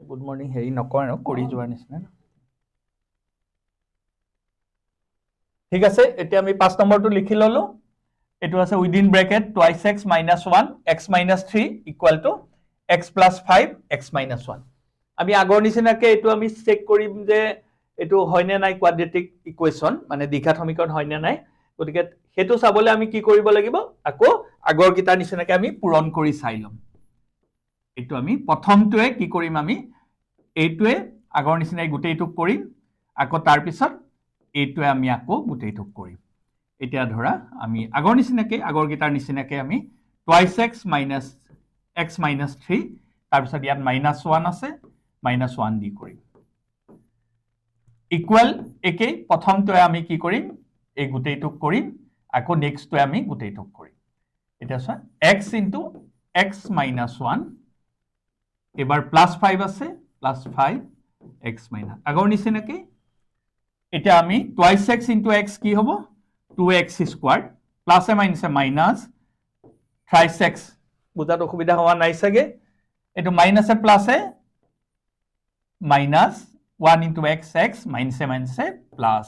good morning হেৰি নকৰে ন কৰি যোৱাৰ নিচিনা ঠিক আছে এতিয়া আমি 5 নম্বৰটো লিখি ললো এটো আছে within bracket twice x - 1 x - 3 equal to x + 5 x - 1 আমি আগৰ নিচিনাকে এটো আমি চেক কৰিম যে এটো হয় নে নাই কোৱাড্ৰেটিক ইকুৱেচন মানে দ্বিঘাত সমীকৰণ হয় নে নাই গতিকে হেতু চাবলে আমি কি কৰিব লাগিব আকৌ আগৰ কিটা নিচিনাকে আমি পূৰণ কৰি চাই লম এটো আমি প্ৰথমটোৱে কি কৰিম আমি এইটোৱে আগৰ নিচিনাই গুটেইটো কৰিম আকৌ তাৰ পিছত এইটোৱে আমি আকৌ গুটেইটো কৰিম এতিয়া ধৰা আমি আগৰ নিচিনাকে আগৰ গিটাৰ নিচিনাকে আমি টুৱাইস x - x - 3 তাৰ পিছত ইয়াত -1 আছে -1 দি কৰিম ইকুৱেল একে প্ৰথমটোৱে আমি কি কৰিম এই গুটেইটো কৰিম আকৌ নেক্সটটোৱে আমি গুটেইটো কৰিম এটা চোৱা x * x - 1 এবাৰ +5 আছে +5 x - আগৰ নিচিনাকে এটা আমি টুৱাইস x * x কি হ'ব 2x² প্লাস এ মাইনাস মাইনাস থ্রাইস x বুজাত অসুবিধা হওয়া নাই সাগে এটো minus A plus A minus 1 * x x minus a minus a plus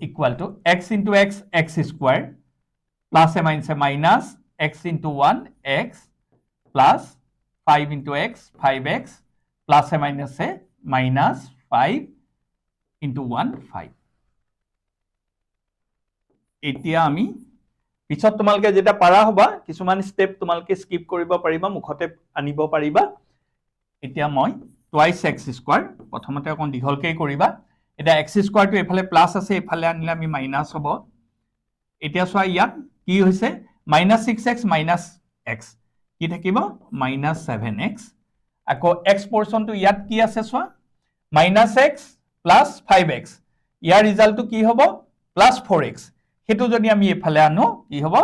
equal to x * x x² plus a minus a minus x * 1 x plus 5 * x 5x plus a minus a minus 5 * 1 5 এতিয়া আমি পিছত তোমালকে যেটা পাৰা হবা কিছুমান step তোমালকে skip কৰিব পাৰিবা মুখতে আনিব পাৰিবা এতিয়া মই টুৱাইস x² প্ৰথমতে অকন দীঘলকৈ কৰিবা এটা x² টো এফালে প্লাস আছে এফালে আনিলে আমি মাইনাস হ'ব এতিয়া চোৱা ইয়াত কি হৈছে -6x - x কি থাকিব -7x আকৌ x পোৰশনটো ইয়াত কি আছে চোৱা -x + 5x ইয়াৰ ৰিজাল্টটো কি হ'ব +4x হেতু যদি আমি এফালে আনো কি হ'ব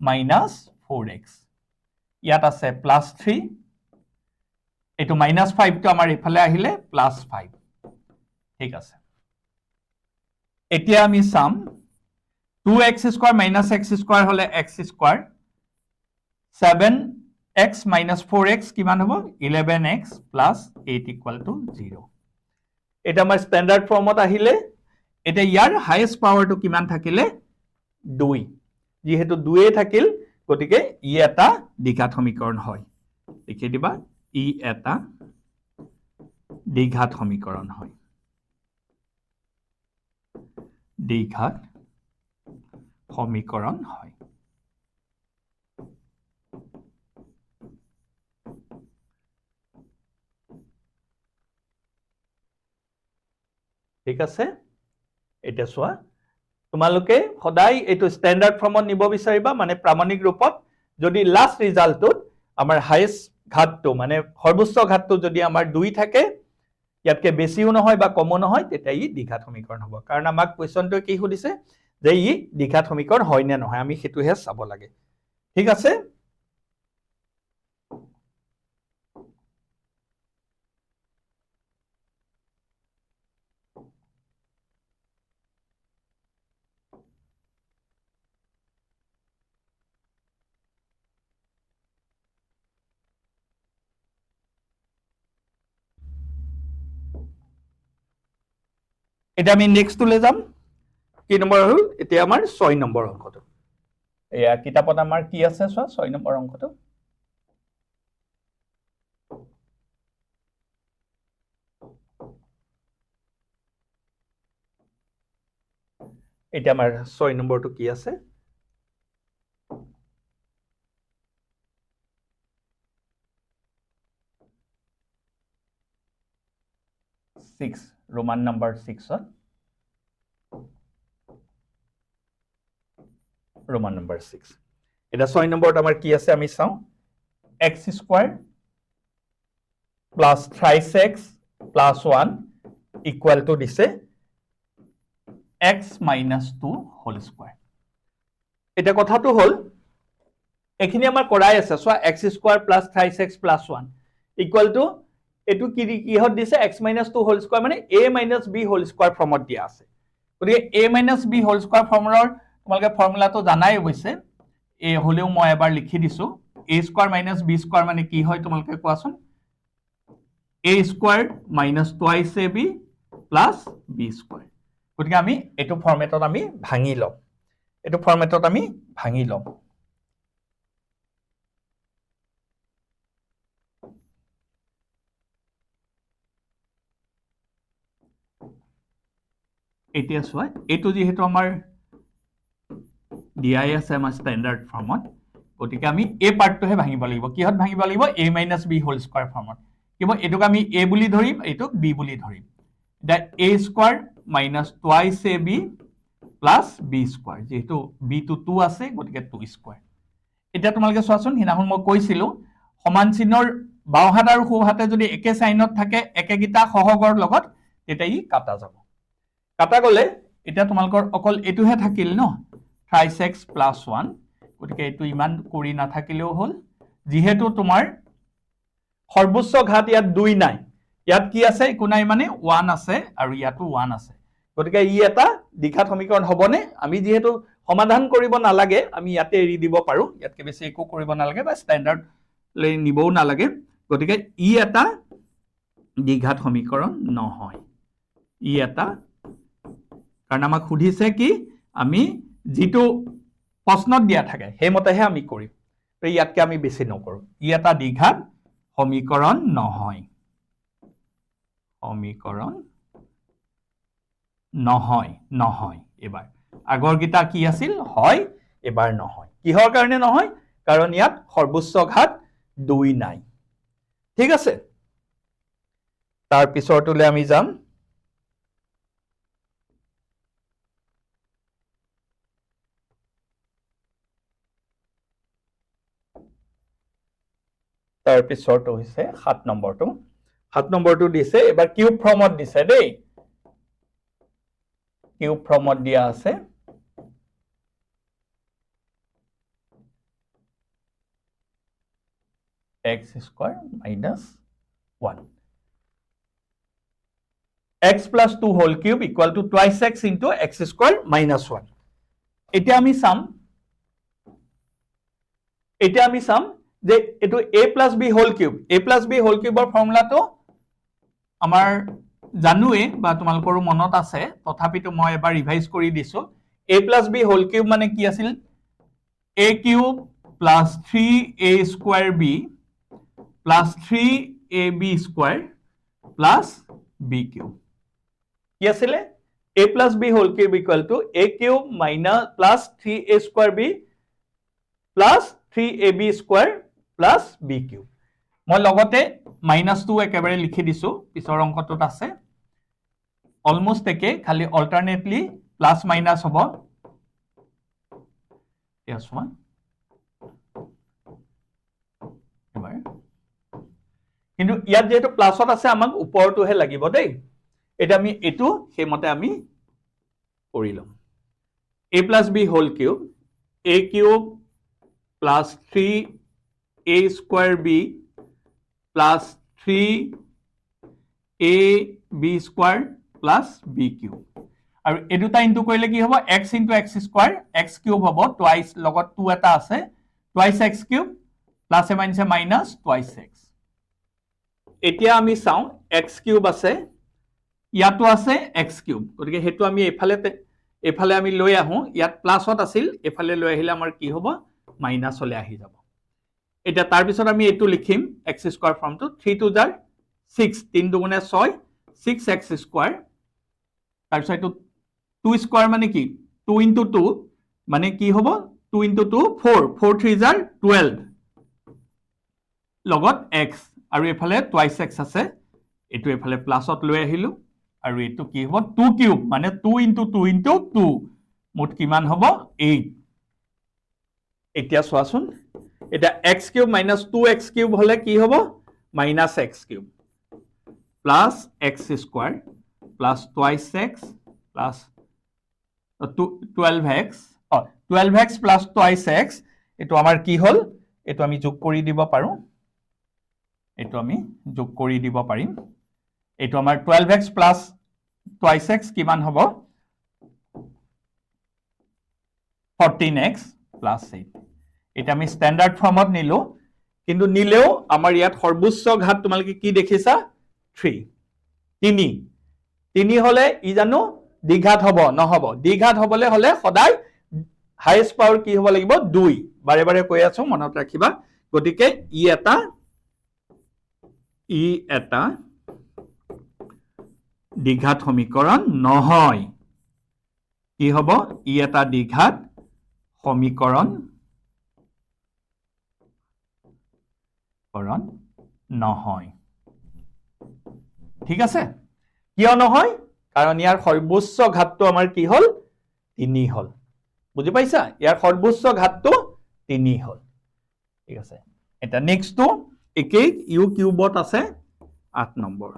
-4x ইয়াত আছে +3 এটো -5 টো আমাৰ এফালে আহিলে +5 ঠিক আছে এতিয়া আমি সাম 2x² - x² হলে x² 7x - 4x কিমান হ'ব 11x + 8 = 0 এটা আমাৰ স্ট্যান্ডাৰ্ড ফৰ্মত আহিলে এটা ইয়াৰ হাইয়েস্ট পাওয়াৰটো কিমান থাকিলে 2 যেহেতু 2 থাকিল গতিকে ই এটা দ্বিঘাত সমীকৰণ হয় লিখি দিবা ই এটা দ্বিঘাত সমীকৰণ হয় দ্বিঘাত সমীকৰণ হয় ঠিক আছে এটা সোয়া তোমালোকে সদায় এটো স্ট্যান্ডাৰ্ড ফৰ্মত নিব বিচাৰিবা মানে প্ৰামাণিক ৰূপত যদি লাস্ট ৰিজাল্টটো আমাৰ হাইয়েস্ট ঘাতটো মানে সৰ্বোচ্চ ঘাতটো যদি আমাৰ 2 থাকে ইয়াতকে বেছিও নহয় বা কমও নহয় তেতিয়া ই দ্বিঘাত সমীকৰণ হ'ব কাৰণ আমাক কোৱেশ্চনটো কি সুধিছে যে ই দ্বিঘাত সমীকৰণ হয় নে নহয় আমি হেতুহে চাব লাগে ঠিক আছে এটা আমি নেক্সট লৈ যাম কি নম্বৰ হল এতিয়া আমাৰ 6 নম্বৰ অংকটো এয়া কিতাপত আমাৰ কি আছে চোৱা 6 নম্বৰ অংকটো এটা আমাৰ 6 নম্বৰটো কি আছে Roman number 6 Roman number 6 এটা 6 নম্বৰত আমাৰ কি আছে আমি চাও x² plus 3x plus 1 equal to দিছে x minus 2 whole square এটা কথাটো হল এখিনি আমাৰ কৰাই আছে so x² plus 3x plus 1 equal to এটু কি হত দিছে x minus 2 whole square মানে a minus b whole square ফর্মত দিয়া আছে গতিকে a minus b whole square ফৰ্মুলাৰ তোমালকে ফৰ্মুলাটো জানাই হৈছে এ হলেও মই এবাৰ লিখি দিছো a square minus b square মানে কি হয় তোমালোকে কোৱাচোন a square minus twice ab plus b square গতিকে আমি এটো ফৰমেটত আমি ভাঙি লম এটো ফৰমেটত আমি ভাঙি লম এতিয়া সোৱা এটো যেহেতু আমাৰ দিয়াই আছে আমাৰ স্ট্যান্ডার্ড ফর্মত গতিকে আমি a পার্টটোহে ভাঙিব লাগিব কিহত ভাঙিব লাগিব a - b হোল স্কয়ার ফর্মত কিবা এটোক আমি a বুলি ধৰিম এটোক b বুলি ধৰিম দা a square minus twice ab plus b square যেহেতু b to 2 আছে গতিকে 2 স্কয়ার এটা তোমালোকে চোৱাচোন হিনাখন মই কৈছিলো সমান চিহ্নৰ বাওহাত আৰু সোহাতে যদি একে সাইনত থাকে একেগিটা সহগৰ লগত এটা ই কাটা যাব কাটা গলে এটা তোমালোকৰ অকল এটোহে থাকিল ন 3x + 1 গতিকে এটো ইমান কৰি না থাকিলেও হল যেহেতু তোমাৰ সৰ্বোচ্চ ঘাত ইয়াত 2 নাই ইয়াত কি আছে একো নাই মানে 1 আছে আৰু ইয়াতো 1 আছে গতিকে ই এটা দ্বিঘাত সমীকৰণ হবনে আমি যেহেতু সমাধান কৰিব নালাগে আমি ইয়াতে এৰি দিব পাৰো ইয়াতকে বেছি একো কৰিব নালাগে বা স্ট্যান্ডাৰ্ড লৈ নিবও নালাগে গতিকে ই এটা দ্বিঘাত সমীকৰণ নহয় ই এটা কাৰণ আমাক খুদিছে কি আমি যেটো প্ৰশ্নত দিয়া থাকে হেমতেহে আমি কৰিম তো ইয়াতকে আমি বেছি নকৰো ই এটা দ্বিঘাত সমীকৰণ নহয় সমীকৰণ নহয় নহয় এবাৰ আগৰ গিটা কি আছিল হয় এবাৰ নহয় কিহৰ কাৰণে নহয় কাৰণ ইয়াত সৰ্বোচ্চ ঘাত 2 নাই ঠিক আছে তাৰ পিছৰটোলে আমি যাম তাৰ পিছৰটো হৈছে 7 নম্বৰটো দিছে এবাৰ কিউব ফৰ্মত দিছে দেই কিউব ফৰ্মত দিয়া আছে x square minus 1 x plus 2 whole cube equal to twice x into x square minus 1 এতিয়া আমি চাম যে এটো a plus b whole cube ৰ ফৰ্মুলাটো আমাৰ জানুৱে বা তোমালোকৰ মনত আছে তথাপিতো মই এবাৰ ৰিভাইজ কৰি দিছো a plus b whole cube মানে কি আছিল a cube plus 3a square b plus 3ab square plus b cube কি আছিল a plus b whole cube equal to a cube minus plus 3a square b plus 3ab square plus b cube মই লগতে -2 একেবাৰে লিখি দিছো পিছৰ অংকটোত আছে almost একে খালি অল্টাৰনেটলি প্লাস মাইনাস হ'ব yes one এবাৰ কিন্তু ইয়াত যেটো প্লাসত আছে আমাক ওপৰটোহে লাগিব দেই এটা আমি এটো হেমতে আমি কৰিলম a plus b whole cube a cube plus 3a square b plus 3ab square plus b cube আৰু এ দুটা ইনটু কৰিলে কি হ'ব x into x square x cube হ'ব twice লগত 2 এটা আছে twice x cube plus a minus twice x এতিয়া আমি চাও x cube আছে ইয়াতো আছে x cube গতিকে হেতু আমি এফালে আমি লৈ আহো ইয়াত প্লাসত আছিল এফালে লৈ আহিলে আমাৰ কি হ'ব মাইনাস হলে আহি যাব এটা তাৰ পিছত আমি এটো লিখিম x স্কয়াৰ ফৰ্মটো 3 2 জাৰ 6 3 দুগুণে 6 6x স্কয়াৰ তাৰ পিছত এটো 2 স্কয়ার মানে কি 2 into 2 মানে কি হ'ব 2 into 2 4 4 3 জাৰ 12 লগত x আৰু এফালে twice x আছে এটো এফালে প্লাসত লৈ আহিলো আৰু এটো কি হ'ব 2 কিউব মানে 2 into 2 into 2 মোট কিমান হ'ব 8 এতিয়া চোৱাচোন এটা x cube minus 2x cube হলে কি হ'ব minus x cube plus x square plus twice x plus 12x 12x plus twice x এটো আমাৰ কি হল এটো আমি যোগ কৰি দিব পাৰো এটো আমি যোগ কৰি দিব পাৰিম এটো আমাৰ 12x plus twice x কিমান হ'ব 14x plus 8 এটা আমি স্ট্যান্ডার্ড ফর্মত নিলো কিন্তু নিলেও আমাৰ ইয়াত সৰ্বোচ্চ ঘাত তোমালোকে কি দেখিছা 3 3 হলে ই জানো দ্বিঘাত হ'ব নহব দ্বিঘাত হ'বলে হলে সদায় হাইয়েস্ট পাৱাৰ কি হ'ব লাগিব 2 বাৰে বাৰে কৈ আছো মনত ৰাখিবা গতিকে ই এটা দ্বিঘাত সমীকৰণ নহয় কি হ'ব ই এটা দ্বিঘাত সমীকৰণ নহয় ঠিক আছে কিয় নহয় কাৰণ ইয়াৰ সৰ্বোচ্চ ঘাতটো আমাৰ কি হল 3 হল বুজি পাইছা ইয়াৰ সৰ্বোচ্চ ঘাতটো 3 হল ঠিক আছে এটা নেক্সটটো একেই ইউ কিউবত আছে 8 নম্বৰ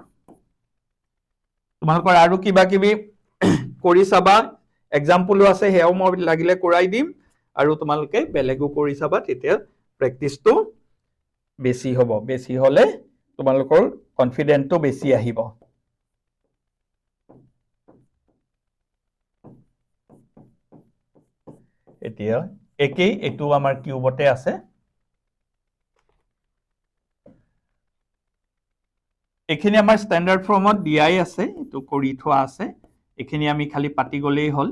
তোমালোকৰ আৰু কিবা কিবি কৰি চাবা এক্সাম্পলও আছে হেও মই লাগিলে কৰাই দিম আৰু তোমালোকে বেলেগো কৰি চাবা তেতিয়া প্ৰেক্টিছটো বেছি হ'ব বেছি হলে তোমালোকৰ কনফিডেন্টটো বেছি আহিব এতিয়া একেই এটো আমাৰ কিউবতে আছে এখিনি আমাৰ স্ট্যান্ডাৰ্ড ফৰ্মত দিয়াই আছে এটো কৰি থোৱা আছে এখিনি আমি খালি পাতি গলেই হল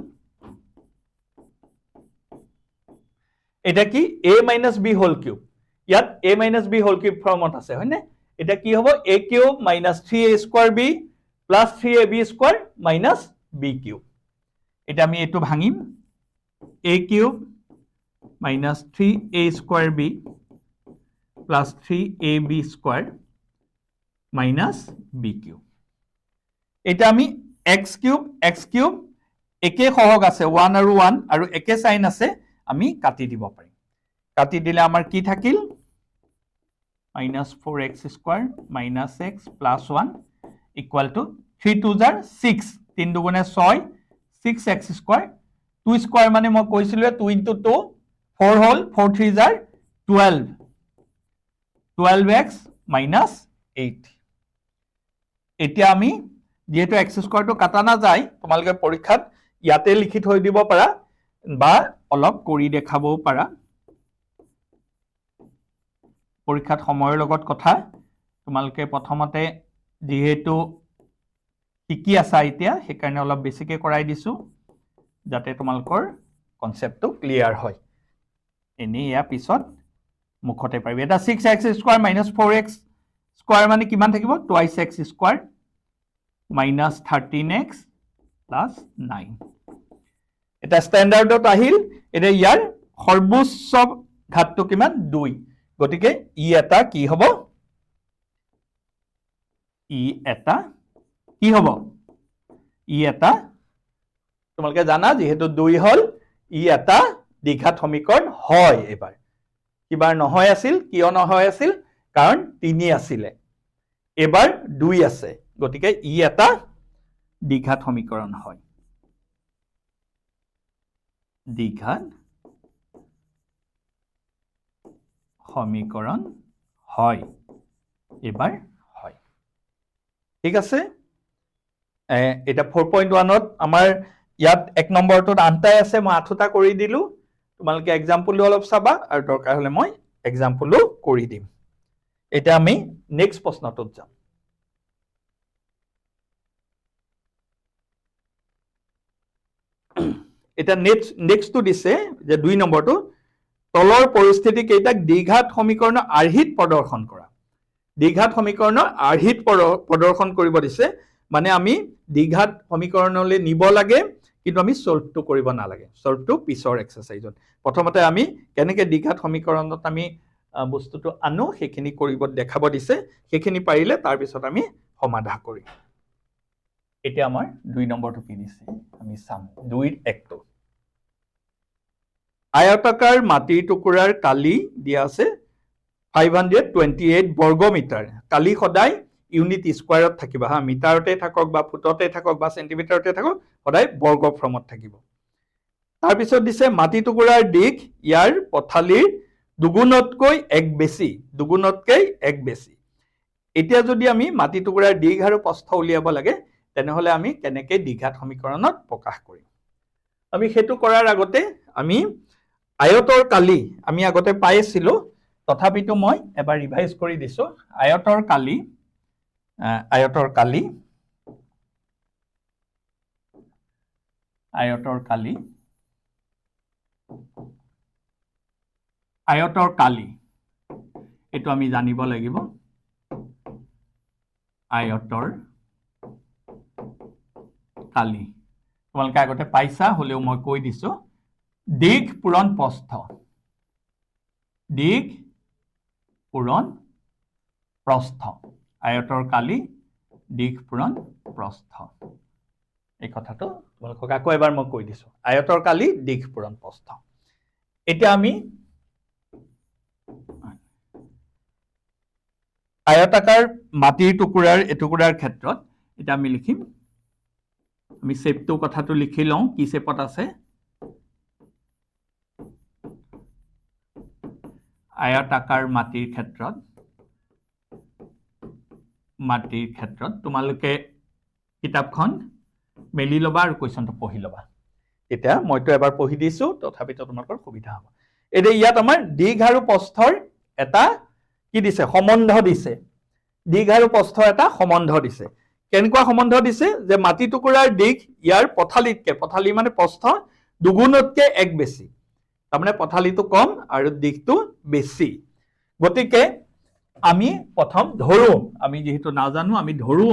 এটা কি a - b হোল কিউব ইয়াত a - b হোল কিউব ফর্মত আছে হয়নে এটা কি হ'ব a cube - 3a square b plus 3ab square minus b cube এটা আমি এটো ভাঙিম a cube - 3a square b plus 3ab square minus b cube এটা আমি x কিউব একে সহগ আছে 1 আৰু 1 আৰু একে সাইন আছে আমি কাটি দিব পাৰিম কাটি দিলে আমাৰ কি থাকিল -4x square minus x plus 1 equal to 3 2 জাৰ 6 3 দুগুণে 6 6x স্কয়াৰ 2 স্কয়াৰ মানে মই কৈছিলো 2 * 2 4 হল 4 3 জাৰ 12 12x - 8 এতিয়া আমি যেহেতু x স্কয়াৰটো কাটা না যায় তোমালোকে পৰীক্ষাত ইয়াতে লিখি থৈ দিব পাৰা বা অলপ কৰি দেখাবও পাৰা পৰীক্ষাত সময়ৰ লগত কথা তোমালোকে প্ৰথমতে যেহেতু শিকি আছা এতিয়া সেইকাৰণে অলপ বেছিকে কৰাই দিছো যাতে তোমালোকৰ কনসেপ্টটো ক্লিয়াৰ হয় এনে ইয়া পিছত মুখতে পাৰিবি এটা 6x স্কয়াৰ - 4x স্কয়াৰ মানে কিমান থাকিব twice x square minus 13x plus 9 এটা স্ট্যান্ডাৰ্ডত আহিল এটা ইয়াৰ সৰ্বোচ্চ ঘাতটো কিমান 2 গতিকে ই এটা কি হ'ব ই এটা কি হ'ব ই এটা তোমালোকে জানা যেহেতু 2 হল ই এটা দ্বিঘাত সমীকৰণ হয় এবাৰ কিবাৰ নহয় আছিল কিয় নহয় আছিল কাৰণ 3 আছিল এবাৰ 2 আছে গতিকে ই এটা দ্বিঘাত সমীকৰণ হয় দ্বিঘাত সমীকৰণ হয় এবাৰ হয় ঠিক আছে এটা 4.1ত আমাৰ ইয়াত এক নম্বৰটোত আনটাই আছে মই আঠটা কৰি দিলো তোমালোকে এক্সাম্পলটো অলপ চাবা আৰু দৰকাৰ হলে মই এক্সাম্পলটো কৰি দিম এটা আমি নেক্সট প্ৰশ্নটোত যাম এটা নেক্সটটো দিছে যে 2 নম্বৰটো তলৰ পৰিস্থিতি কেইটাক দ্বিঘাত সমীকৰণৰ আৰ্হিত প্ৰদৰ্শন কৰা দ্বিঘাত সমীকৰণৰ আৰ্হিত প্ৰদৰ্শন কৰিব দিছে মানে আমি দ্বিঘাত সমীকৰণলৈ নিব লাগে কিন্তু আমি সলভটো কৰিব নালাগে সলভটো পিছৰ এক্সাৰসাইজত প্ৰথমতে আমি কেনেকৈ দ্বিঘাত সমীকৰণত আমি বস্তুটো আনো সেইখিনি কৰিব দেখাব দিছে সেইখিনি পাৰিলে তাৰ পিছত আমি সমাধান কৰিম এটা আমাৰ 2 নম্বৰটো কি দিছে আমি চাম 2 ৰ 1টো আয়তাকাৰ মাটিৰ টুকুৰাৰ কালি দিয়া আছে 528 বৰ্গ মিটাৰ কালি সদায় ইউনিট স্কয়াৰত থাকিব হা মিটাৰতে থাকক বা ফুটতে থাকক বা সেন্টিমিটাৰতে থাকক সদায় বৰ্গ ফৰ্মত থাকিব তাৰ পিছত দিছে মাটি টুকুৰাৰ দিক ইয়াৰ পথালিৰ দুগুণতকৈ এক বেছি এতিয়া যদি আমি মাটি টুকুৰাৰ দিক আৰু প্ৰস্থ উলিয়াব লাগে তেনেহলে আমি কেনেকৈ দ্বিঘাত সমীকৰণত প্ৰকাশ কৰিম আমি হেতু কৰাৰ আগতে আমি আয়তৰ কালি আমি আগতে পাইছিলো তথাপিতো মই এবাৰ ৰিভাইজ কৰি দিছো আয়তৰ কালি আয়তৰ কালি এটো আমি জানিব লাগিব আয়তৰ কালি তোমালোকে আগতে পাইছা হলেও মই কৈ দিছো দিঘ পূৰণ প্ৰস্থ আয়তৰ কালি দিঘ পূৰণ প্ৰস্থ এই কথাটো তোমালোকক আকৌ এবাৰ মই কৈ দিছো আয়তৰ কালি দিঘ পূৰণ প্ৰস্থ এতিয়া আমি আয়তাকাৰ মাটিৰ টুকুৰাৰ এটুকুৰাৰ ক্ষেত্ৰত এটা আমি লিখিম আমি শেপটো কথাটো লিখি লওঁ কি শেপত আছে আয়তাকাৰ মাটিৰ ক্ষেত্ৰত তোমালোকে কিতাপখন মেলি লবা আৰু কোৱেশ্চনটো পঢ়ি লবা এতিয়া মইতো এবাৰ পঢ়ি দিছো তথাপিতো তোমালোকৰ সুবিধা হ'ব এতিয়া ইয়াত আমাৰ দিঘ আৰু প্ৰস্থৰ এটা কি দিছে সম্বন্ধ দিছে দিঘ আৰু প্ৰস্থ এটা সম্বন্ধ দিছে কেনেকুৱা সম্বন্ধ দিছে যে মাটি টুকুৰাৰ দিঘ ইয়াৰ পথালি মানে প্ৰস্থ দুগুণতকৈ এক বেছি তাৰমানে পথালিটো কম আৰু দিঘটো বেছি গতিকে আমি প্ৰথম ধৰো আমি যেহেতু নাজানো আমি ধৰো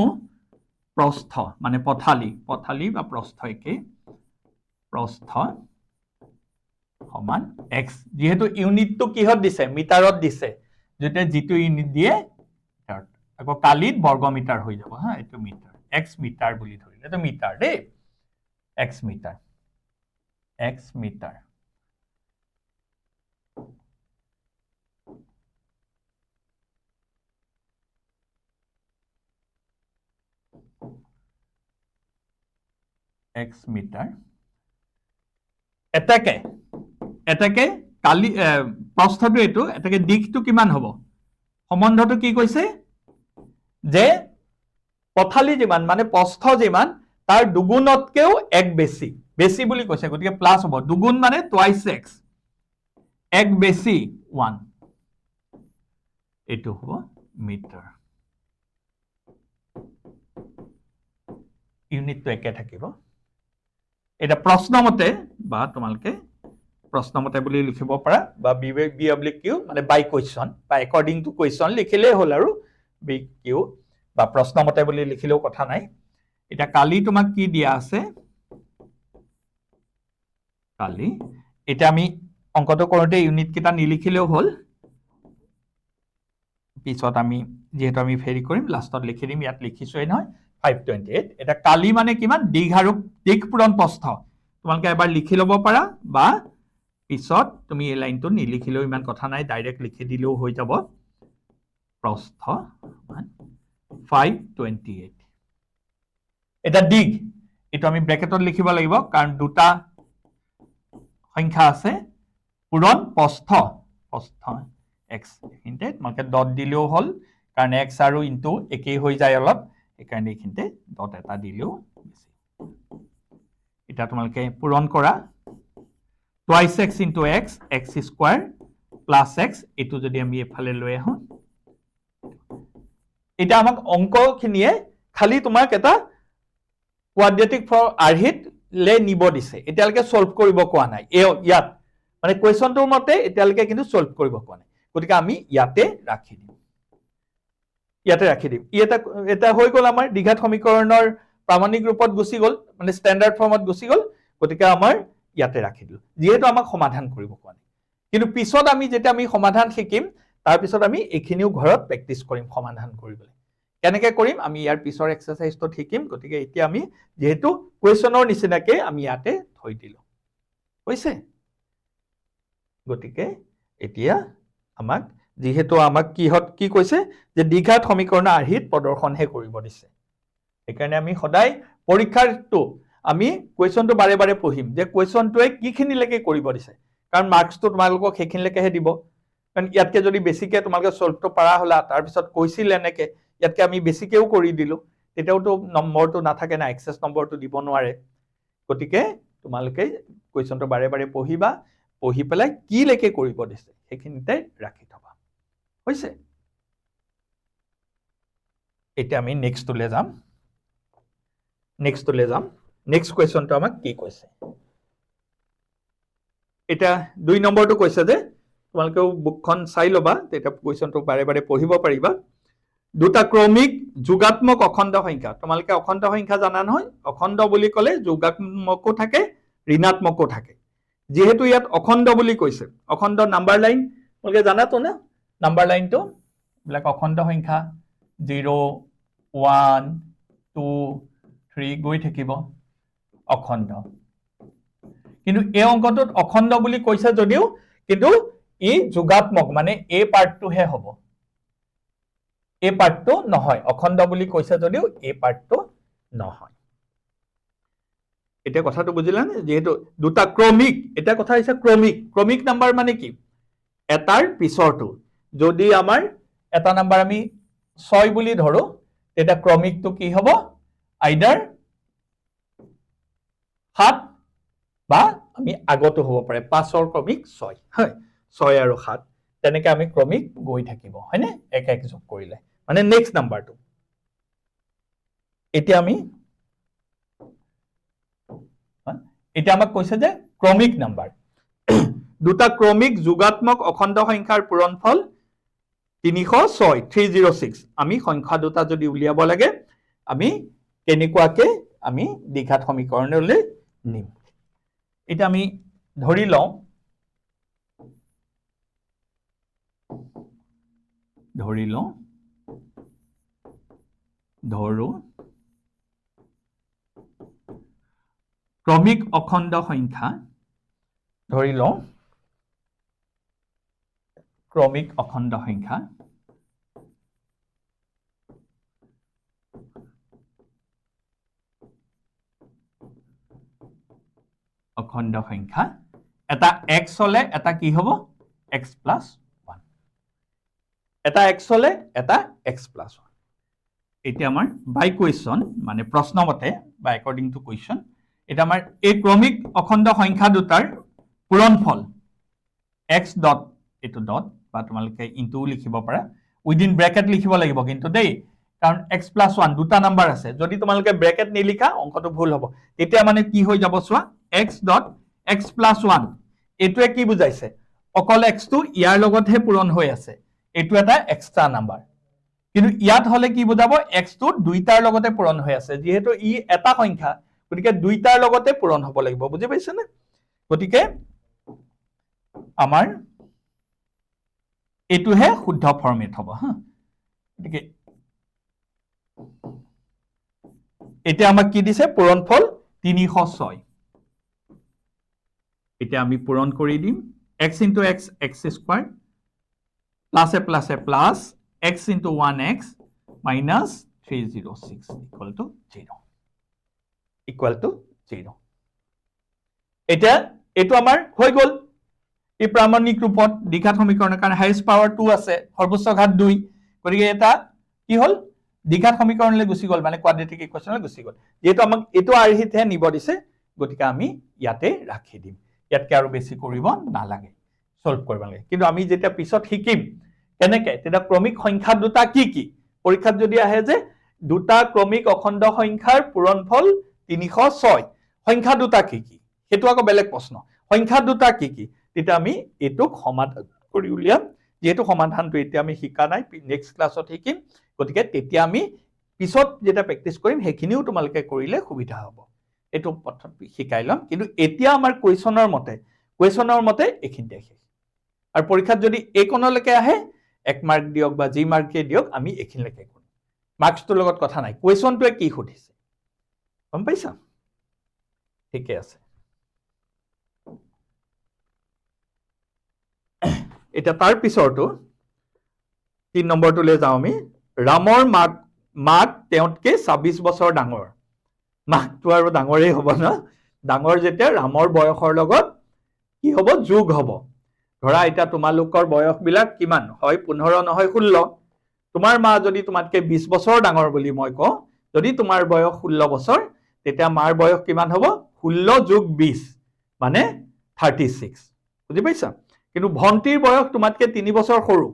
প্ৰস্থ মানে পথালি বা প্ৰস্থ একে প্ৰস্থ সমান x যেহেতু ইউনিটটো কিহত দিছে মিটাৰত দিছে যেতে যিটো ইউনিট দিয়ে আকৌ কালিত বৰ্গ মিটাৰ হৈ যাব হা এটো মিটাৰ x মিটাৰ বুলি ধৰিলে এটো মিটাৰ দেই x মিটাৰ এটাকে কালি প্ৰস্থটো এটো এটাকে দিঘটো কিমান হ'ব সম্বন্ধটো কি কৈছে যে পথালি যিমান মানে প্ৰস্থ যিমান তাৰ দুগুণতকেও এক বেছি বুলি কৈছে গতিকে প্লাস হ'ব দুগুণ মানে টুৱাইস x এক বেছি 1 এটো হ'ব মিটাৰ ইউনিটটো একে থাকিব এটা প্ৰশ্নমতে বা তোমালকে প্ৰশ্নমতে বুলি লিখিব পাৰা বা b/q মানে বাই কোৱেশ্চন বা একৰ্ডিং টু কোৱেশ্চন লিখিলে হল আৰু bq বা প্ৰশ্নমতে বুলি লিখিলেও কথা নাই এটা কালি তোমাক কি দিয়া আছে কালি এটা আমি অঙ্কটো কৰোতে ইউনিট কিটা নিলিখিলেও হল পিছত আমি যেহেতু আমি ফেৰি কৰিম লাষ্টত লিখি দিম ইয়াত লিখিছোই নহয় 528 এটা কালি মানে কিমান দিঘ আৰু দিঘ পূৰণ প্ৰস্থ তোমালকে এবাৰ লিখি লব পাৰা বা পিছত তুমি এই লাইনটো নিলিখিলেও ইমান কথা নাই ডাইৰেক্ট লিখি দিলেও হৈ যাব প্ৰস্থ 528 এটা দিঘ এটো আমি ব্ৰেকেটত লিখিব লাগিব কাৰণ দুটা সংখ্যা আছে পূৰণ প্ৰস্থ x এখিনতে তোমাকে ডট দিলেও হল কাৰণ x আৰু ইনটু একেই হৈ যায় অলপ একাৰণে এখিনতে ডট এটা দিলেও বেছি এটা তোমাকে পূৰণ কৰা twice x into x square plus x এটো যদি আমি এফালে লৈ আহো এটা আমাক অঙ্কখিনিয়ে খালি তোমাক এটা কোয়াড্ৰেটিক ফৰ আৰহিত লে নিব দিছে এতিয়ালকে সলভ কৰিব কোৱা নাই ইয়াত মানে কোৱেশ্চনটোৰ মতে এতিয়ালকে কিন্তু সলভ কৰিব কোৱা নাই গতিকে আমি ইয়াতে ৰাখি দিম এটা হৈ গল আমাৰ দ্বিঘাত সমীকৰণৰ প্ৰামাণিক ৰূপত গুছি গল মানে স্ট্যান্ডাৰ্ড ফৰ্মত গুছি গল গতিকে আমাৰ ইয়াতে ৰাখি দিলো যেহেতু আমাক সমাধান কৰিব কোৱা নাই কিন্তু পিছত আমি যেটা আমি সমাধান শিকিম তাৰ পিছত আমি এখিনিও ঘৰত প্ৰেক্টিস কৰিম সমাধান কৰিবলৈ কেনেকৈ কৰিম আমি ইয়াৰ পিছৰ এক্সাৰসাইজটো শিকিম গতিকে এতিয়া আমি যেহেতু কোৱেশ্চনৰ নিচিনাকে আমি ইয়াতে থৈ দিলো হৈছে গতিকে এতিয়া আমাক যেহেতু আমাক কি কৈছে যে দ্বিঘাত সমীকৰণৰ আৰ্হিত প্ৰদৰ্শনহে কৰিব দিছে একাৰণে আমি সদায় পৰীক্ষাটো আমি কোৱেশ্চনটো বাৰে বাৰে পঢ়িম যে কোৱেশ্চনটোৱে কিখিনিলৈকে কৰিব দিছে কাৰণ মাৰ্কসটো তোমালোকক সেইখিনিলৈকেহে দিব কাৰণ ইয়াতকে যদি বেছিকে তোমালোকে সলভটো পাৰা হলা তাৰ পিছত কৈছিল এনেকে ইয়াতকে আমি বেছিকেও কৰি দিলো তেতিয়াওটো নম্বৰটো নাথাকে না এক্সেস নম্বৰটো দিব নোৱাৰে গতিকে তোমালোকে কোৱেশ্চনটো বাৰে বাৰে পঢ়িবা পঢ়ি পেলাই কি লেকে কৰিব দিছে সেইখিনিতে ৰাখি থবা হৈছে এতিয়া আমি নেক্সটলে যাম নেক্সট কোৱেশ্চনটো আমাক কি কৈছে এটা 2 নম্বৰটো কৈছে যে তোমালোকে বুকখন চাই লবা এটা কোৱেশ্চনটো বাৰে বাৰে পঢ়িব পাৰিবা দুটা ক্ৰমিক যোগাত্মক অখণ্ড সংখ্যা তোমালোকে অখণ্ড সংখ্যা জানা নহয় অখণ্ড বুলি ক'লে যোগাত্মকো থাকে ঋণাত্মকো থাকে যেহেতু ইয়াত অখণ্ড বুলি কৈছে অখণ্ড নাম্বাৰ লাইন তোমালোকে জানাতো না নাম্বাৰ লাইনটো ব্লক অখণ্ড সংখ্যা 0 1 2 3 গৈ থাকিব অখণ্ড কিন্তু এই অংকটোত অখণ্ড বুলি কৈছে যদিও কিন্তু ই যোগাত্মক মানে এই পাৰ্টটোহে হ'ব এই পাৰ্টটো নহয় অখণ্ড বুলি কৈছে যদিও এই পাৰ্টটো নহয় এটা কথাটো বুজিলানে যেহেতু দুটা ক্ৰমিক এটা কথা হৈছে ক্ৰমিক নাম্বাৰ মানে কি এটাৰ পিছৰটো যদি আমাৰ এটা নাম্বাৰ আমি 6 বুলি ধৰো এটা ক্ৰমিকটো কি হ'ব আইদাৰ 7 বা আমি আগতো হ'ব পাৰে 5ৰ ক্ৰমিক 6 হয় 6 আৰু 7 তেনেকৈ আমি ক্ৰমিক গৈ থাকিব হয়নে এক এক যোগ কৰিলে মানে নেক্সট নাম্বাৰটো এতিয়া আমাক কৈছে যে ক্ৰমিক নাম্বাৰ দুটা ক্ৰমিক যোগাত্মক অখণ্ড সংখ্যাৰ পূৰণফল 306 306 আমি সংখ্যা দুটা যদি উলিয়াব লাগে আমি কেনেকুৱাকে আমি দ্বিঘাত সমীকৰণলৈ নিম এটা আমি ধৰি লওঁ ধৰো ক্ৰমিক অখণ্ড সংখ্যা ধৰি লওঁ ক্ৰমিক অখণ্ড সংখ্যা এটা x হলে এটা কি হ'ব x plus 1 এটা x হলে এটা x plus 1 এটা আমাৰ বাই কোৱেশ্চন মানে প্ৰশ্নমতে বা অ্যাকৰ্ডিং টু কোৱেশ্চন এটা আমাৰ এই ক্ৰমিক অখণ্ড সংখ্যা দুটাৰ পূৰণফল x ডট এটো ডট বা তোমালোকে ইনটু লিখিব পাৰা উইদিন ব্ৰেকেট লিখিব লাগিব কিন্তু দেই কাৰণ x plus 1 দুটা নাম্বাৰ আছে যদি তোমালোকে ব্ৰেকেট নিলিখা অংকটো ভুল হ'ব তেতিয়া মানে কি হৈ যাব চোৱা x dot x plus 1 এটোৱে কি বুজাইছে অকল x টো ইয়াৰ লগতহে পূৰণ হৈ আছে এটো এটা এক্সট্ৰা নাম্বাৰ কিন্তু ইয়াত হলে কি বুজাব x টো দুইটাৰ লগতে পূৰণ হৈ আছে যেহেতু ই এটা সংখ্যা গতিকে দুইটাৰ লগতে পূৰণ হ'ব লাগিব বুজি পাইছে নে গতিকে আমাৰ এটোহে শুদ্ধ ফৰ্মেট হ'ব হা গতিকে এতিয়া আমাক কি দিছে পূৰণফল 306 এটা আমি পূৰণ কৰি দিম x into x x square plus a plus x into 1x minus 306 equal to 0 এটা এটো আমাৰ হৈ গল এই প্ৰামাণিক ৰূপত দ্বিঘাত সমীকৰণৰ কাৰণে হাইয়েষ্ট পাৱাৰ 2 আছে সৰ্বোচ্চ ঘাত 2 গতিকে এটা কি হল দ্বিঘাত সমীকৰণলৈ গুচি গল মানে কোৱাড্ৰেটিক ইকুৱেশ্যনলৈ গুচি গল যেটো আমাক এটো আৰহিতহে নিব দিছে গতিকে আমি ইয়াতে ৰাখি দিম ইয়াতকে আৰু বেছি কৰিব নালাগে সলভ কৰিব লাগে কিন্তু আমি যেটা পিছত শিকিম কেনেকে তেটা ক্ৰমিক সংখ্যা দুটা কি কি পৰীক্ষাত যদি আহে যে দুটা ক্ৰমিক অখণ্ড সংখ্যাৰ পূৰণফল 306 সংখ্যা দুটা কি কি হেতু আকৌ বেলেগ প্ৰশ্ন সংখ্যা দুটা কি কি তেটা আমি এটুক সমাধান কৰি উলিয়াম যেহেতু সমাধানটো এতিয়া আমি শিকা নাই নেক্সট ক্লাছত শিকিম গতিকে তেতিয়া আমি পিছত যেটা প্ৰেক্টিস কৰিম হেখিনিও তোমালোকে কৰিলে সুবিধা হ'ব এটো পদ্ধতি শিকাই লম কিন্তু এতিয়া আমাৰ কোৱেশ্চনৰ মতে এখিন দেখে আৰু পৰীক্ষাত যদি একনলৈকে আহে 1 মাৰ্ক দিয়ক বা জি মাৰ্কে দিয়ক আমি এখিনলৈকে কৰিম মাৰ্কসটোৰ লগত কথা নাই কোৱেশ্চনটোৱে কি সুধিছে গম পাইছা ঠিকে আছে এটা তাৰ পিছৰটো 3 নম্বৰটোলৈ যাওঁ আমি ৰামৰ মাক তেওঁতকে 26 বছৰ ডাঙৰ মাকটো আৰু ডাঙৰেই হ'ব না ডাঙৰ যেতিয়া ৰামৰ বয়সৰ লগত কি হ'ব যোগ হ'ব ধৰা এটা তোমালোকৰ বয়স বিলাক কিমান হয় 15 নহয় 16 তোমাৰ মা যদি তোমাতকে 20 বছৰ ডাঙৰ বুলি মই কওঁ যদি তোমাৰ বয়স 16 বছৰ তেতিয়া মাৰ বয়স কিমান হ'ব 16 যোগ 20 মানে 36 বুজি পাইছা কিন্তু ভন্টিৰ বয়স তোমাতকে 3 বছৰ সৰু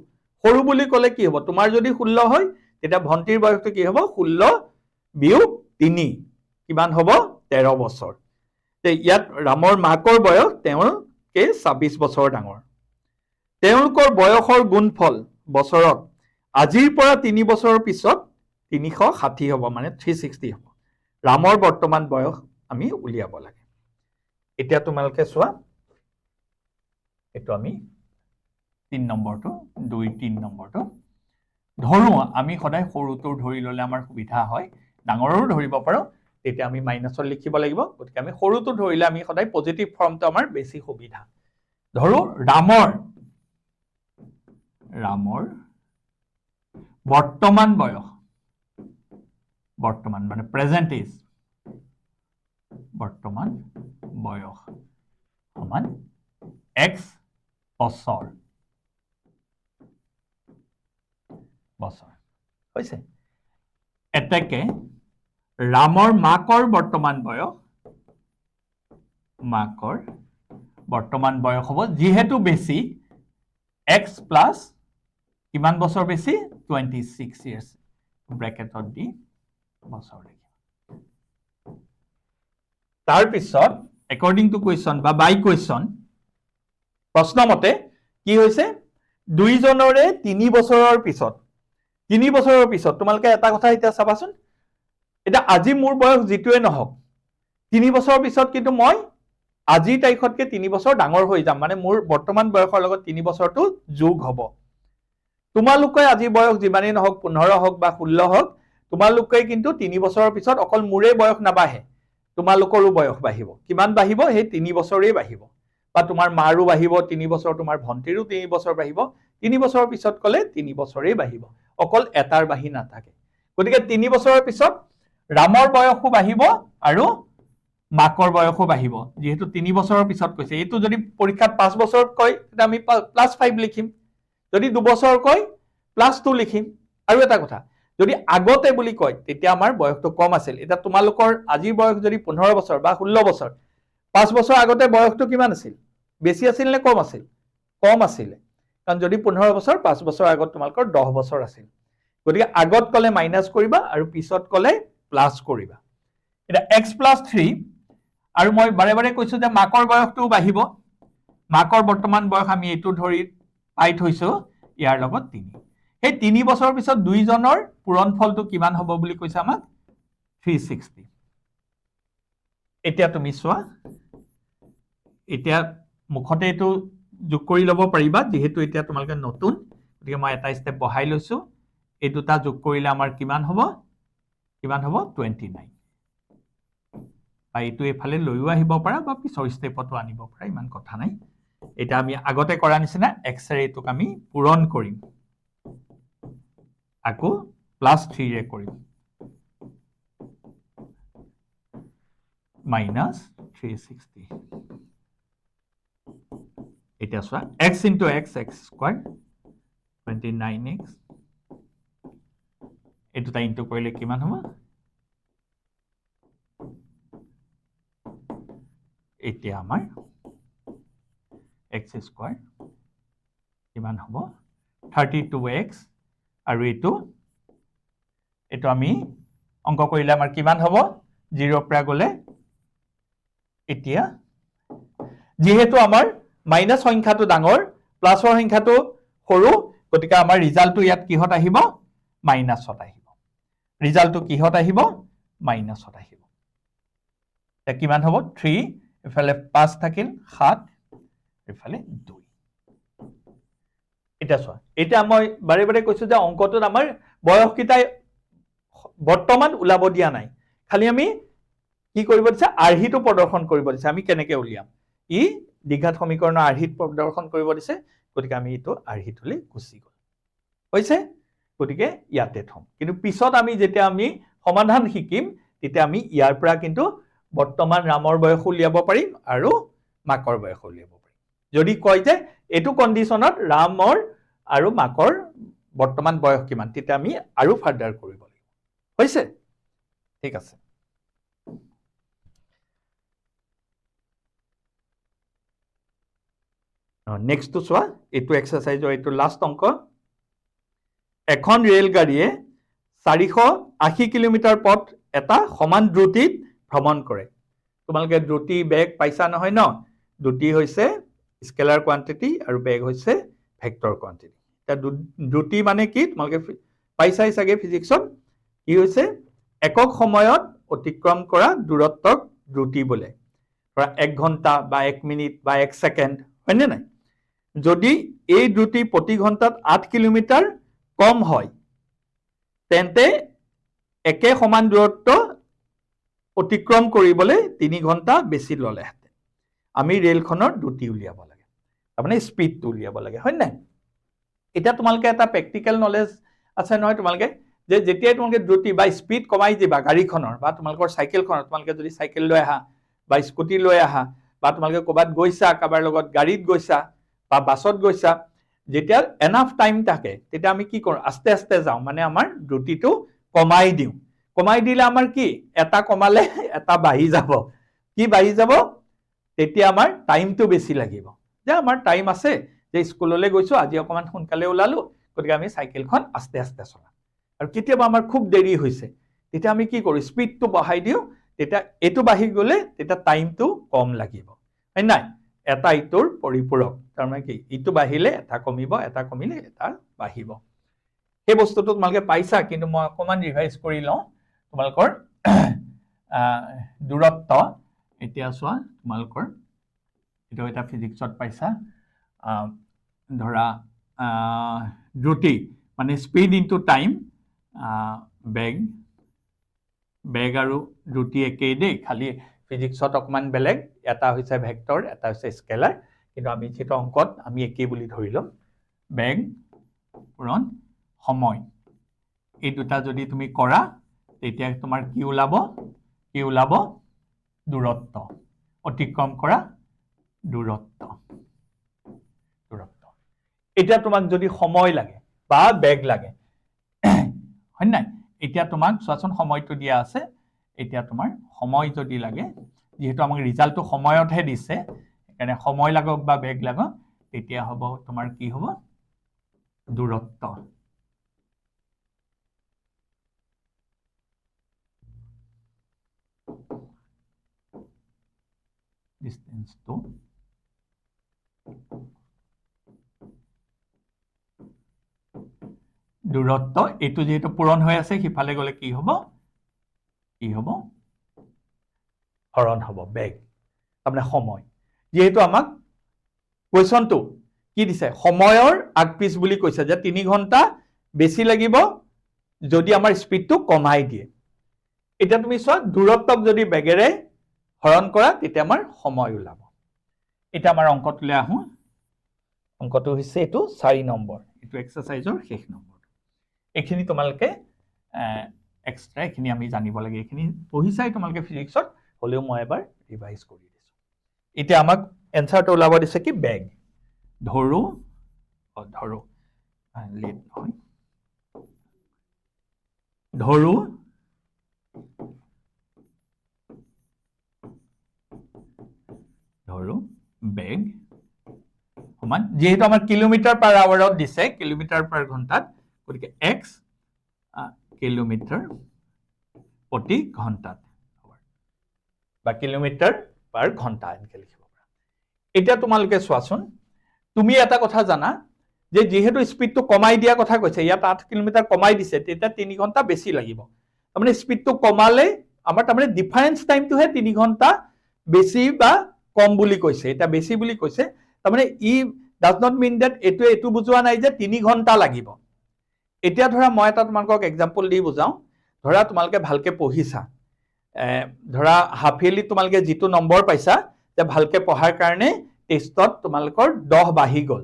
সৰু বুলি ক'লে কি হ'ব তোমাৰ যদি 16 হয় তেতিয়া ভন্টিৰ বয়সটো কি হ'ব 16 বিয়োগ 3 কিমান হ'ব 13 বছৰ তে ইয়াত ৰামৰ মাকৰ বয়স তেওঁৰকে 26 বছৰ ডাঙৰ তেওঁলোকৰ বয়সৰ গুণফল বছৰত আজিৰ পৰা 3 বছৰৰ পিছত 360 হ'ব মানে 360 হ'ব ৰামৰ বৰ্তমান বয়স আমি উলিয়াব লাগে এতিয়া তোমালোকে চোৱা এটো আমি 3 নম্বৰটো 2 3 নম্বৰটো ধৰো আমি সদায় সৰুটো ধৰি ললে আমাৰ সুবিধা হয় ডাঙৰৰো ধৰিব পাৰো তেতিয়া আমি মাইনাসত লিখিব লাগিব গতিকে আমি সৰুটো ধৰিলে আমি সদায় পজিটিভ ফৰ্মটো আমাৰ বেছি সুবিধা ধৰো ৰামৰ বৰ্তমান বয়স বৰ্তমান মানে প্ৰেজেন্ট এজ বৰ্তমান বয়স সমান x বছৰ হৈছে এতেকে ৰামৰ মাকৰ বৰ্তমান বয়স হ'ব যেহেতু বেছি x প্লাস কিমান বছৰ বেছি 26 years ব্ৰেকেটত দি বছৰ লিখিম তাৰ পিছত according to question বা by question প্ৰশ্ন মতে কি হৈছে দুইজনৰে 3 বছৰৰ পিছত 3 বছৰৰ পিছত তোমালোকে এটা কথা এতিয়া চাবাচোন এটা আজি মোৰ বয়স যেটোৱে নহওক 3 বছৰৰ পিছত কিন্তু মই আজি তাৰিখতকে 3 বছৰ ডাঙৰ হৈ যাম মানে মোৰ বৰ্তমান বয়সৰ লগত 3 বছৰটো যোগ হ'ব তোমালোকে আজি বয়স যিমানেই নহওক 15 হওক বা 16 হওক তোমালোকে কিন্তু 3 বছৰৰ পিছত অকল মোৰে বয়স নাবাঢ়ে তোমালোকৰো বয়স বাঢ়িব কিমান বাঢ়িব সেই 3 বছৰেই বাঢ়িব বা তোমাৰ মাৰো বাঢ়িব 3 বছৰ তোমাৰ ভন্টিৰো 3 বছৰ বাঢ়িব 3 বছৰৰ পিছত কলে 3 বছৰেই বাঢ়িব অকল এটাৰ বাঢ়ি নাথাকে গতিকে 3 বছৰৰ পিছত ৰামৰ বয়সও বাঢ়িব আৰু মাকৰ বয়সও বাঢ়িব যেহেতু 3 বছৰৰ পিছত কৈছে এইটো যদি পৰীক্ষাত 5 বছৰ কয় তেতিয়া আমি +5 লিখিম যদি 2 বছৰ কয় +2 লিখিম আৰু এটা কথা যদি আগতে বুলি কয় তেতিয়া আমাৰ বয়সটো কম আছিল এটা তোমালোকৰ আজিৰ বয়স যদি 15 বছৰ বা 16 বছৰ 5 বছৰ আগতে বয়সটো কিমান আছিল বেছি আছিল নে কম আছিল কম আছিল কাৰণ যদি 15 বছৰ 5 বছৰ আগত তোমালোকৰ 10 বছৰ আছিল গতিকে আগত কলে মাইনাস কৰিবা আৰু পিছত কলে প্লাস কৰিবা এটা x + 3 আৰু মই বাৰে বাৰে কৈছো যে মাকৰ বয়সটো বাঢ়িব মাকৰ বৰ্তমান বয়স আমি এইটো ধৰি পাই থৈছো ইয়াৰ লগত 3 সেই 3 বছৰৰ পিছত দুইজনৰ পূৰণফলটো কিমান হ'ব বুলি কৈছে আমাক 360 এতিয়া তুমি চোৱা এতিয়া মুখতে এইটো যোগ কৰি ল'ব পাৰিবা যেহেতু এতিয়া তোমালোকে নতুন গতিকে মই এটা ষ্টেপ বহাই লৈছো এই দুটা যোগ কৰিলে আমাৰ কিমান হ'ব 29 বা এইটো এফালে লৈও আহিব পাৰা বা পিছৰ ষ্টেপতো আনিব পাৰা ইমান কথা নাই এটা আমি আগতে কৰা নিচিনা x ৰে এইটোক আমি পূৰণ কৰিম আকৌ +3 ৰে কৰিম -360 এটা চোৱা x into x square 29x এটোটা ইনটু কৰিলে কিমান হ'ব এতিয়া আমাৰ x square কিমান হ'ব 32x আৰু এটো আমি অংক কৰিলে আমাৰ কিমান হ'ব 0 পৰা গলে এতিয়া যেহেতু আমাৰ মাইনাস সংখ্যাটো ডাঙৰ প্লাসৰ সংখ্যাটো সৰু গতিকে আমাৰ ৰিজাল্টটো ইয়াত কিহত আহিব মাইনাসত আহিব ৰিজাল্টটো কিহত আহিব মাইনাসত আহিব এটা কিমান হ'ব 3 এফালে 5 থাকিল 7 এফালে 2 এটা চোৱা এটা মই বাৰে বাৰে কৈছো যে অংকটোত আমাৰ বয়স কিটাই বৰ্তমান উলাব দিয়া নাই খালি আমি কি কৰিব দিছে আৰ্হিটো প্ৰদৰ্শন কৰিব দিছে আমি কেনেকৈ উলিয়াম ই দ্বিঘাত সমীকৰণৰ আৰ্হিত প্ৰদৰ্শন কৰিব দিছে গতিকে আমি এটো আৰ্হিতলৈ গুচি গল হৈছে গতিকে ইয়াতে থম কিন্তু পিছত আমি যেতিয়া আমি সমাধান শিকিম তেতিয়া আমি ইয়াৰ পৰা কিন্তু বৰ্তমান ৰামৰ বয়স উলিয়াব পাৰিম আৰু মাকৰ বয়স উলিয়াব পাৰিম যদি কয় যে এটো কন্ডিশনত ৰামৰ আৰু মাকৰ বৰ্তমান বয়স কিমান তেতিয়া আমি আৰু ফাৰ্দাৰ কৰিব লাগিব হৈছে ঠিক আছে নেক্সটটো চোৱা এইটো এক্সাৰসাইজৰ এইটো লাষ্ট অংক এখন ৰেলগাড়ীয়ে 480 কিলোমিটাৰ পথ এটা সমান দ্ৰুতিত ভ্ৰমণ কৰে তোমালোকে দ্ৰুতি বেগ পাইছা নহয় ন দ্ৰুতি হৈছে স্কেলাৰ কোৱান্টিটি আৰু বেগ হৈছে ভেক্টৰ কোৱান্টিটি এটা দ্ৰুতি মানে কি তোমালোকে পাইছাই চাগে ফিজিক্সত কি হৈছে একক সময়ত অতিক্ৰম কৰা দূৰত্বক দ্ৰুতি বোলে ধৰা 1 ঘণ্টা বা 1 মিনিট বা 1 সেকেন্ড হয়নে নাই যদি এই দ্ৰুতি প্ৰতি ঘণ্টাত 8 কিলোমিটাৰ কম হয় তেন্তে একে সমান দূৰত্ব অতিক্ৰম কৰিবলৈ 3 ঘণ্টা বেছি ললে হাতে আমি ৰেলখনৰ দ্ৰুতি উলিয়াব লাগে তাৰমানে স্পীডটো উলিয়াব লাগে হয় নাই এটা তোমালোকে এটা প্ৰ্যাকটিক্যাল নলেজ আছে নহয় তোমালোকে যে যেতিয়াই তোমালোকে দ্ৰুতি বা স্পীড কমাই দিবা গাড়ীখনৰ বা তোমালোকৰ সাইকেলখনৰ তোমালোকে যদি সাইকেল লৈ আহা বা স্কুটি লৈ আহা বা তোমালোকে ক'বাত গৈছা কাবাৰ লগত গাড়ীত গৈছা বা বাছত গৈছা যেতিয়া এনাফ টাইম থাকে তেতিয়া আমি কি কৰো আস্তে আস্তে যাও মানে আমাৰ দ্ৰুতিটো কমাই দিও কমাই দিলে আমাৰ কি এটা কমালে এটা বাঢ়ি যাব কি বাঢ়ি যাব তেতিয়া আমাৰ টাইমটো বেছি লাগিব যে আমাৰ টাইম আছে যে স্কুললৈ গৈছো আজি অকমান সোনকালে ওলালো গতিকে আমি সাইকেলখন আস্তে আস্তে চলাম আৰু কেতিয়াবা আমাৰ খুব দেৰি হৈছে তেতিয়া আমি কি কৰো স্পীডটো বঢ়াই দিও তেতিয়া এটো বাঢ়ি গলে তেতিয়া টাইমটো কম লাগিব হয় নাই এটা ইটোৰ পৰিপূৰক তাৰমানে কি ইটো বাঢ়িলে এটা কমিব এটা কমিলে এটা বাঢ়িব এই বস্তুটো তোমালোকে পাইছা কিন্তু মই অকমান ৰিভাইজ কৰি লওঁ তোমালোকৰ দূৰত্ব এতিয়া চোৱা তোমালোকৰ এটো এটা ফিজিক্সত পাইছা ধৰা দ্ৰুতি মানে স্পীড ইনটু টাইম বেগ আৰু দ্ৰুতি একেই দেই খালি ফিজিক্সত অকমান বেলেগ এটা হৈছে ভেক্টৰ এটা হৈছে স্কেলাৰ কিন্তু আমি যেটো অংকত আমি একেই বুলি ধৰি লম বেগ পূৰণ সময় এই দুটা যদি তুমি কৰা তেতিয়া তোমাৰ কি ওলাব দূৰত্ব অতিক্ৰম কৰা দূৰত্ব এতিয়া তোমাক যদি সময় লাগে বা বেগ লাগে হয় নাই এতিয়া তোমাক চোৱাচোন সময়টো দিয়া আছে এতিয়া তোমাৰ সময় যদি লাগে যেহেতু আমাক ৰিজাল্টটো সময়তহে দিছে এনে সময় লাগক বা বেগ লাগক তেতিয়া হ'ব তোমাৰ কি হ'ব দূৰত্ব distance to দূৰত্ব এটো যেহেতু পূৰণ হৈ আছে হিফালে গলে কি হ'ব হৰণ হ'ব বেগ তাৰমানে সময় যেহেতু আমাক কোৱেশ্চনটো কি দিছে সময়ৰ আগপিছ বুলি কৈছে যে 3 ঘণ্টা বেছি লাগিব যদি আমাৰ স্পীডটো কমাই দিয়ে এটা তুমি চোৱা দূৰত্বক যদি বেগেৰে হৰণ কৰা তেতিয়া আমাৰ সময় ওলাব এটা আমাৰ অংকটোলৈ আহো অংকটো হৈছে এটো 4 নম্বৰ এটো এক্সাৰসাইজৰ শেষ নম্বৰ এখিনি তোমালকে এক্সট্ৰা এখিনি আমি জানিব লাগে এখিনি পঢ়িছাই তোমালকে ফিজিক্সত হলেও মই এবাৰ ৰিভাইজ কৰি দিছো এতিয়া আমাক এনসাৰটো ওলাব দিছে কি বেগ ধৰো লেট নহয় ধৰো বেগ সমান যেহেতু আমাৰ কিলোমিটাৰ পাৰ আৱাৰত দিছে কিলোমিটাৰ পাৰ ঘণ্টাত গতিকে x কিলোমিটাৰ প্ৰতি ঘণ্টাত বা কিলোমিটাৰ পাৰ ঘণ্টা এনেকৈ লিখিব পাৰা এতিয়া তোমালোকে চোৱাচোন তুমি এটা কথা জানা যে যেহেতু স্পীডটো কমাই দিয়া কথা কৈছে ইয়াত 8 কিলোমিটাৰ কমাই দিছে তেতিয়া 3 ঘণ্টা বেছি লাগিব তাৰমানে স্পীডটো কমালে আমাৰ তাৰমানে ডিফাৰেন্স টাইমটোহে 3 ঘণ্টা বেছি বা কম বুলি কৈছে এটা বেছি বুলি কৈছে তাৰমানে ই ডাজ নট মিন দ্যাট এটো বুজোৱা নাই যে 3 ঘণ্টা লাগিব এতিয়া ধৰা মই এটা তোমালোকক এক্সাম্পল দি বুজাও ধৰা তোমালোকে ভালকে পঢ়িছা ধৰা হাফ ইয়াৰলি তোমালোকে যেটো নম্বৰ পাইছা যে ভালকে পঢ়াৰ কাৰণে টেষ্টত তোমালোকৰ 10 বাঢ়ি গল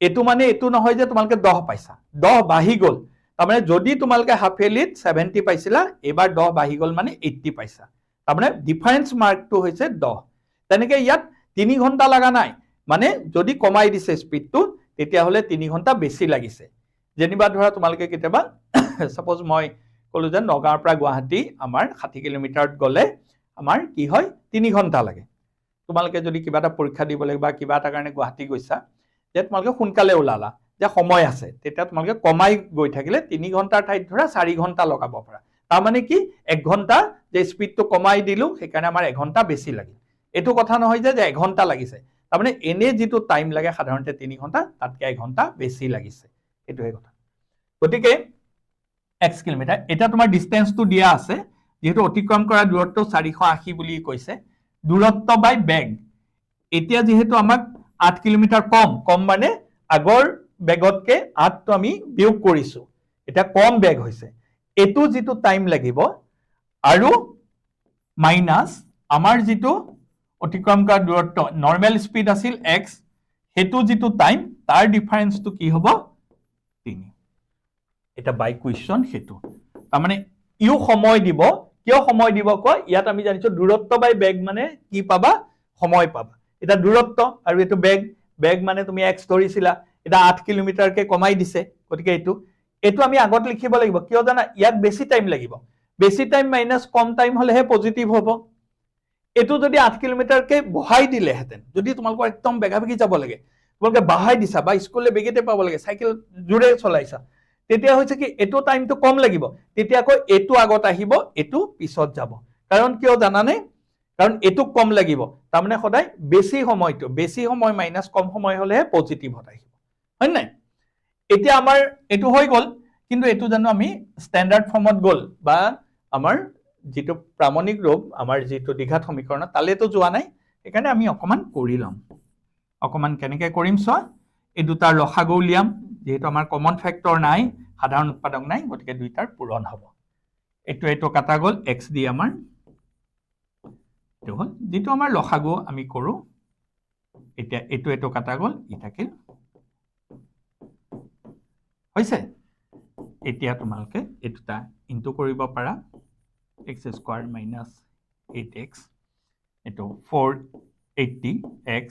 এটো মানে এটো নহয় যে তোমালোকে 10 পাইছা 10 বাঢ়ি গল তাৰমানে যদি তোমালোকে হাফ ইয়াৰলিত 70 পাইছিলা এবাৰ 10 বাঢ়ি গল মানে 80 পাইছা তাৰমানে ডিফাৰেন্স মাৰ্কটো হৈছে 10 তেনেকে ইয়াত 3 ঘণ্টা লাগা নাই মানে যদি কমাই দিছে স্পীডটো তেতিয়া হলে 3 ঘণ্টা বেছি লাগিছে যেনিবা ধৰা তোমালোকে কেতিয়াবা সাপোজ মই কলো যে নগাঁৱৰ পৰা গুৱাহাটী আমাৰ 60 কিলোমিটাৰত গলে আমাৰ কি হয় 3 ঘণ্টা লাগে তোমালোকে যদি কিবা এটা পৰীক্ষা দিব লাগিব বা কিবা এটা কাৰণে গুৱাহাটী গৈছা যে তোমালোকে সোনকালে ওলালা যে সময় আছে তেতিয়া তোমালোকে কমাই গৈ থাকিলে 3 ঘণ্টাৰ ঠাইত ধৰা 4 ঘণ্টা লগাব পাৰা তাৰ মানে কি 1 ঘণ্টা যে স্পিডটো কমাই দিলো সেইকাৰণে আমাৰ 1 ঘণ্টা বেছি লাগিল এটো কথা নহয় যে 1 ঘণ্টা লাগিছে তাৰ মানে এনে যেটো টাইম লাগে সাধাৰণতে 3 ঘণ্টা তাতকে 1 ঘণ্টা বেছি লাগিছে এটোহে কথা গতিকে x কিলোমিটাৰ এটা তোমাৰ ডিসটেন্সটো দিয়া আছে যেহেতু অতিক্ৰম কৰা দূৰত্ব 480 বুলি কৈছে দূৰত্ব বাই বেগ এতিয়া যেহেতু আমাক 8 কিলোমিটাৰ কম মানে আগৰ বেগতকে 8 তো আমি বিয়োগ কৰিছো এটা কম বেগ হৈছে এটো যেটো টাইম লাগিব আৰু মাইনাস আমাৰ যেটো অতিক্ৰম কৰা দূৰত্ব নৰমাল স্পিড আছিল x হেতু যেটো টাইম তাৰ ডিফাৰেন্সটো কি হ'ব 3 এটা বাই কোৱেশ্চন হেতু তাৰ মানে ইউ সময় দিব কিয় সময় দিব কয় ইয়াত আমি জানিছো দূৰত্ব বাই বেগ মানে কি পাবা সময় পাবা এটা দূৰত্ব আৰু এটো বেগ মানে তুমি x ধৰিছিলা এটা 8 কিলোমিটাৰ কে কমাই দিছে গতিকে এটো আমি আগত লিখিব লাগিব কিয় জানা ইয়াত বেছি টাইম লাগিব বেছি টাইম মাইনাস কম টাইম হলেহে পজিটিভ হ'ব এটো যদি 8 কিলোমিটাৰ কে বহাই দিলে হেতেন যদি তোমালোকৰ একদম বেগাবেগি যাব লাগে তোমালোকে বহাই দিছা বা স্কুললে বেগেতে পাব লাগে সাইকেল জোৰে চলাইছা তেতিয়া হৈছে কি এটো টাইমটো কম লাগিব তেতিয়া কয় এটো আগত আহিব এটো পিছত যাব কাৰণ কিয় জানানে কাৰণ এটো কম লাগিব তাৰ মানে সদায় বেছি সময় মাইনাস কম সময় হলেহে পজিটিভ হত আহিব হয় নাই এতিয়া আমাৰ এটো হৈ গল কিন্তু এটো জানো আমি স্ট্যান্ডাৰ্ড ফৰ্মত গল বা আমাৰ যেটো প্ৰামাণিক ৰূপ আমাৰ যেটো দ্বিঘাত সমীকৰণ তালেতো যোৱা নাই এখানে আমি অকমান কৰি লম অকমান কেনেকৈ কৰিম চ এই দুটাৰ লসাগু উলিয়াম যেহেতু আমাৰ কমন ফ্যাক্টৰ নাই সাধাৰণ উৎপাদক নাই গতিকে দুইটাৰ পূৰণ হ'ব এটো কাটা গল x দি আমাৰ দেখুন যেটো আমাৰ লসাগু আমি কৰো এতিয়া এটো কাটা গল ই থাকিল হৈছে এতিয়া তোমালকে এটোটা ইনটু কৰিব পাৰা x squared minus 8x এটো 480x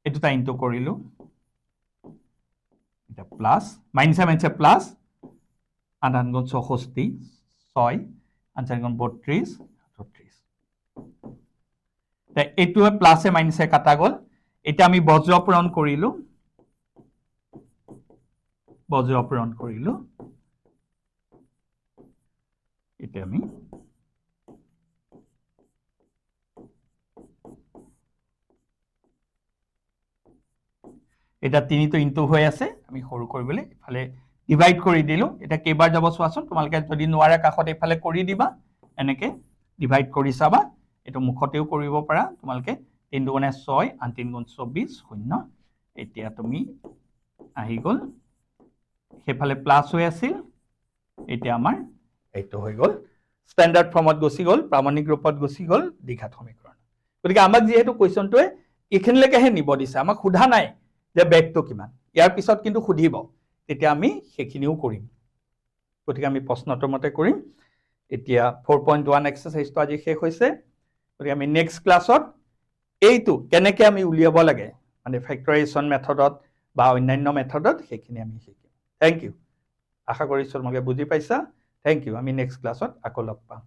এটোটা ইনটু কৰিলো এটা প্লাস মাইনাসে প্লাস 8 গুণ 64 6 আনসাৰ গুণ 32 38 তা এটোৱে প্লাসে মাইনাসে কাটা গল এটা আমি বজ্ৰপূৰণ কৰিলো এটা আমি এটা 3 তো ইনটু হৈ আছে আমি সৰু কৰিবলে ইফালে ডিভাইড কৰি দিলো এটা কেবাৰ যাব চোৱাচোন তোমালকে যদি নোৱাৰা কাখত ইফালে কৰি দিবা এনেকে ডিভাইড কৰি চাবা এটো মুখতেও কৰিব পাৰা তোমালকে 3 দুগুণে 6 আন 3 গুণ 24 শূন্য এতিয়া তুমি আহি গল হেফালে প্লাস হৈ আছিল এতিয়া আমাৰ এটো হৈ গল স্ট্যান্ডাৰ্ড ফৰ্মত গছি গল প্ৰামাণিক ৰূপত গছি গল দ্বিঘাত সমীকৰণ গতিকে আমাক যেহেতু কোৱেশ্চনটোৱে এখিনলৈকেহে নিব দিছে আমাক সুধা নাই যে বেগটো কিমান ইয়াৰ পিছত কিন্তু সুধিব তেতিয়া আমি সেইখিনিও কৰিম গতিকে আমি প্ৰশ্নটোৰ মতে কৰিম এতিয়া 4.1 এক্সাৰসাইজটো আজি শেষ হৈছে গতিকে আমি নেক্সট ক্লাছত এইটো কেনেকৈ আমি উলিয়াব লাগে মানে ফ্যাক্টৰাইজেশ্যন মেথডত বা অন্যান্য মেথডত সেইখিনি আমি শিকিম থ্যাংক ইউ আশা কৰিছো তোমালোকে বুজি পাইছা থ্যাংক ইউ আমি নেক্সট ক্লাছত আকৌ লগ পাম